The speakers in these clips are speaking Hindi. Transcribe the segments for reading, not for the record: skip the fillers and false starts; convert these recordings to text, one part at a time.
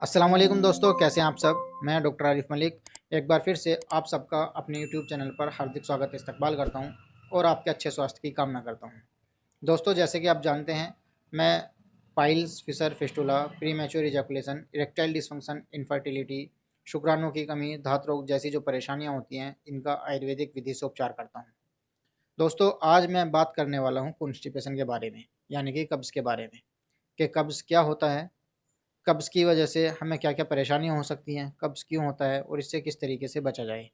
अस्सलाम वालेकुम दोस्तों, कैसे हैं आप सब। मैं डॉक्टर आरिफ मलिक एक बार फिर से आप सबका अपने यूट्यूब चैनल पर हार्दिक स्वागत इस्तकबाल करता हूं और आपके अच्छे स्वास्थ्य की कामना करता हूं। दोस्तों, जैसे कि आप जानते हैं, मैं piles, fissure, fistula, premature ejaculation, erectile dysfunction, infertility, शुक्राणु की कमी, धात रोग जैसी जो परेशानियाँ होती हैं, इनका आयुर्वेदिक विधि से उपचार करता हूँ। दोस्तों, आज मैं बात करने वाला हूँ कॉन्स्टिपेशन के बारे में, यानी कि कब्ज़ के बारे में, कि कब्ज़ क्या होता है, कब्ज़ की वजह से हमें क्या-क्या परेशानियाँ हो सकती हैं, कब्ज़ क्यों होता है और इससे किस तरीके से बचा जाए।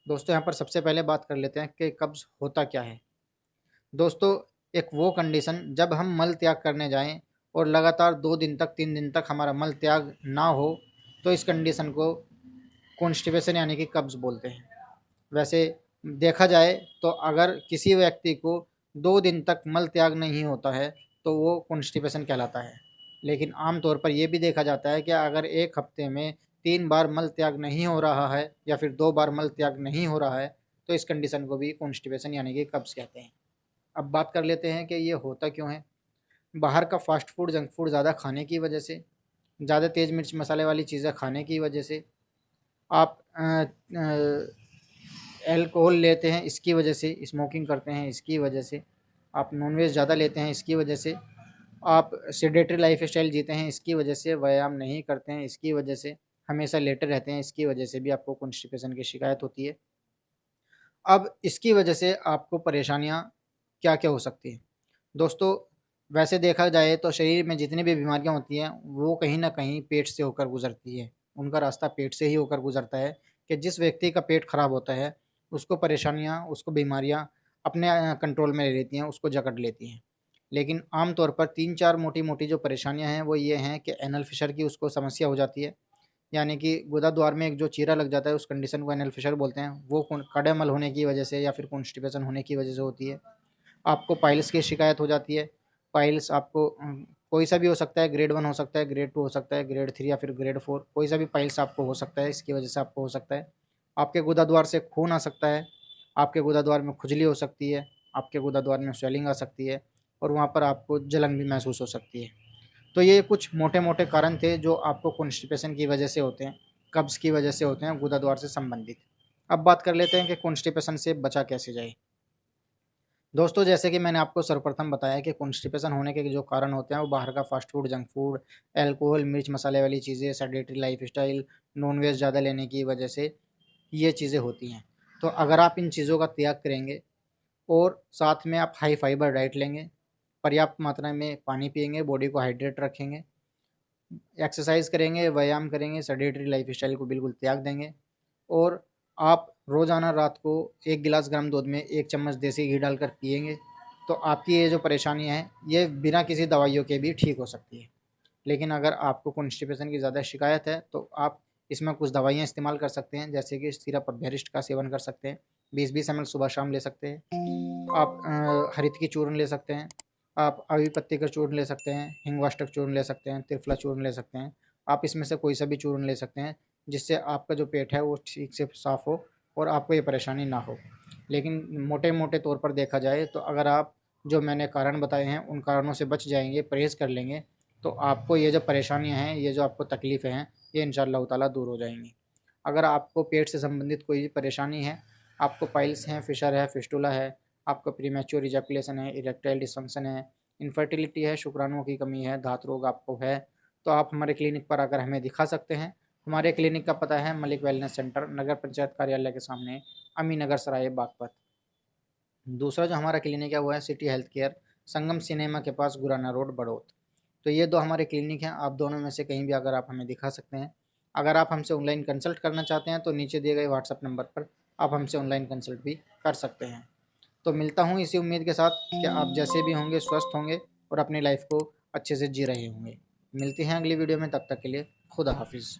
दोस्तों, यहाँ पर सबसे पहले बात कर लेते हैं कि कब्ज़ होता क्या है। दोस्तों, एक वो कंडीशन जब हम मल त्याग करने जाएँ और लगातार 2 दिन तक, 3 दिन तक हमारा मल त्याग ना हो, तो इस कंडीशन को कॉन्स्टिपेशन यानी कि कब्ज़ बोलते हैं। वैसे देखा जाए तो अगर किसी व्यक्ति को 2 दिन तक मल त्याग नहीं होता है, तो वो कॉन्स्टिपेशन कहलाता है। लेकिन आम तौर पर ये भी देखा जाता है कि अगर 1 हफ्ते में 3 बार मल त्याग नहीं हो रहा है या फिर 2 बार मल त्याग नहीं हो रहा है, तो इस कंडीशन को भी कॉन्स्टिपेशन यानी कि कब्ज़ कहते हैं। अब बात कर लेते हैं कि ये होता क्यों है। बाहर का फ़ास्ट फूड, जंक फूड ज़्यादा खाने की वजह से, ज़्यादा तेज़ मिर्च मसाले वाली चीज़ें खाने की वजह से, आप अल्कोहल लेते हैं इसकी वजह से, स्मोकिंग करते हैं इसकी वजह से, आप नॉनवेज ज़्यादा लेते हैं इसकी वजह से, आप सेडेटरी लाइफ़स्टाइल जीते हैं इसकी वजह से, व्यायाम नहीं करते हैं इसकी वजह से, हमेशा लेटे रहते हैं इसकी वजह से भी आपको कॉन्स्टिपेशन की शिकायत होती है। अब इसकी वजह से आपको परेशानियाँ क्या-क्या हो सकती हैं? दोस्तों, वैसे देखा जाए तो शरीर में जितनी भी बीमारियाँ होती हैं, वो कहीं न कहीं पेट से होकर गुज़रती है। उनका रास्ता पेट से ही होकर गुज़रता है कि जिस व्यक्ति का पेट खराब होता है, उसको परेशानियाँ, उसको बीमारियाँ अपने कंट्रोल में ले लेती हैं, उसको जकड़ लेती हैं। लेकिन आम तौर पर 3-4 मोटी-मोटी जो परेशानियाँ हैं, वो ये हैं कि एनल फिशर की उसको समस्या हो जाती है। यानी कि गुदा द्वार में एक जो चीरा लग जाता है, उस कंडीशन को एनल फिशर बोलते हैं। वो कड़े मल होने की वजह से या फिर कॉन्स्टिपेशन होने की वजह से होती है। आपको पाइल्स की शिकायत हो जाती है। पाइल्स आपको कोई सा भी हो सकता है, ग्रेड 1 हो सकता है, ग्रेड 2 हो सकता है, ग्रेड 3 या फिर ग्रेड 4, कोई सा भी पाइल्स आपको हो सकता है, इसकी वजह से आपको हो सकता है। आपके गुदाद्वार से खून आ सकता है, आपके गुदाद्वार में खुजली हो सकती है, आपके गुदाद्वार में स्वेलिंग आ सकती है और वहाँ पर आपको जलन भी महसूस हो सकती है। तो ये कुछ मोटे-मोटे कारण थे जो आपको कॉन्स्टिपेशन की वजह से होते हैं, कब्ज़ की वजह से होते हैं, गुदाद्वार से संबंधित। अब बात कर लेते हैं कि कॉन्स्टिपेशन से बचा कैसे जाए। दोस्तों, जैसे कि मैंने आपको सर्वप्रथम बताया कि कॉन्स्टिपेशन होने के जो कारण होते हैं, वो बाहर का fast food, junk food, alcohol, मिर्च मसाले वाली चीज़ें, सेडेटरी लाइफ़स्टाइल, नॉन-वेज ज़्यादा लेने की वजह से ये चीज़ें होती हैं। तो अगर आप इन चीज़ों का त्याग करेंगे और साथ में आप हाई फाइबर डाइट लेंगे, पर्याप्त मात्रा में पानी पिएँगे, बॉडी को हाइड्रेट रखेंगे, एक्सरसाइज़ करेंगे, व्यायाम करेंगे, सेडेटरी लाइफ़स्टाइल को बिल्कुल त्याग देंगे और आप रोज़ाना रात को 1 गिलास गर्म दूध में 1 चम्मच देसी घी डालकर पिएँगे, तो आपकी ये जो परेशानियाँ हैं, ये बिना किसी दवाइयों के भी ठीक हो सकती है। लेकिन अगर आपको कॉन्स्टिपेशन की ज़्यादा शिकायत है, तो आप इसमें कुछ दवाइयाँ इस्तेमाल कर सकते हैं, जैसे कि सिरप अभ्यरिष्ट का सेवन कर सकते हैं, 20-20 एमएल सुबह-शाम ले सकते हैं। आप हरित की चूर्ण ले सकते हैं, आप अवी पत्ती का चूर्ण ले सकते हैं, हिंगवाष्टक चूर्ण ले सकते हैं, त्रिफला चूर्ण ले सकते हैं। आप इसमें से कोई सा भी चूर्ण ले सकते हैं, जिससे आपका जो पेट है वो ठीक से साफ़ हो और आपको ये परेशानी ना हो। लेकिन मोटे-मोटे तौर पर देखा जाए तो अगर आप जो मैंने कारण बताए हैं, उन कारणों से बच जाएँगे, परहेज़ कर लेंगे, तो आपको ये जो परेशानियाँ हैं, ये जो आपको तकलीफ़ें हैं, ये इंशाअल्लाह ताला दूर हो जाएँगी। अगर आपको पेट से संबंधित कोई भी परेशानी है, आपको पाइल्स हैं, फिशर है, फिस्टुला है, आपको प्रीमैच्योर इजैकुलेशन है, इरेक्टाइल डिसफंक्शन है, इनफर्टिलिटी है, शुक्राणुओं की कमी है, धात रोग आपको है, तो आप हमारे क्लिनिक पर आकर हमें दिखा सकते हैं। हमारे क्लिनिक का पता है मलिक वेलनेस सेंटर, नगर पंचायत कार्यालय के सामने, अमीनगर सराय, बागपत। दूसरा जो हमारा क्लिनिक है वो है सिटी हेल्थ केयर, संगम सिनेमा के पास, गुराना रोड, बड़ौत। तो ये 2 हमारे क्लिनिक हैं, आप दोनों में से कहीं भी अगर आप हमें दिखा सकते हैं। अगर आप हमसे ऑनलाइन कंसल्ट करना चाहते हैं, तो नीचे दिए गए व्हाट्सएप नंबर पर आप हमसे ऑनलाइन कंसल्ट भी कर सकते हैं। तो मिलता हूँ इसी उम्मीद के साथ कि आप जैसे भी होंगे स्वस्थ होंगे और अपनी लाइफ को अच्छे से जी रहे होंगे। मिलते हैं अगली वीडियो में, तब तक के लिए खुदा हाफिज़।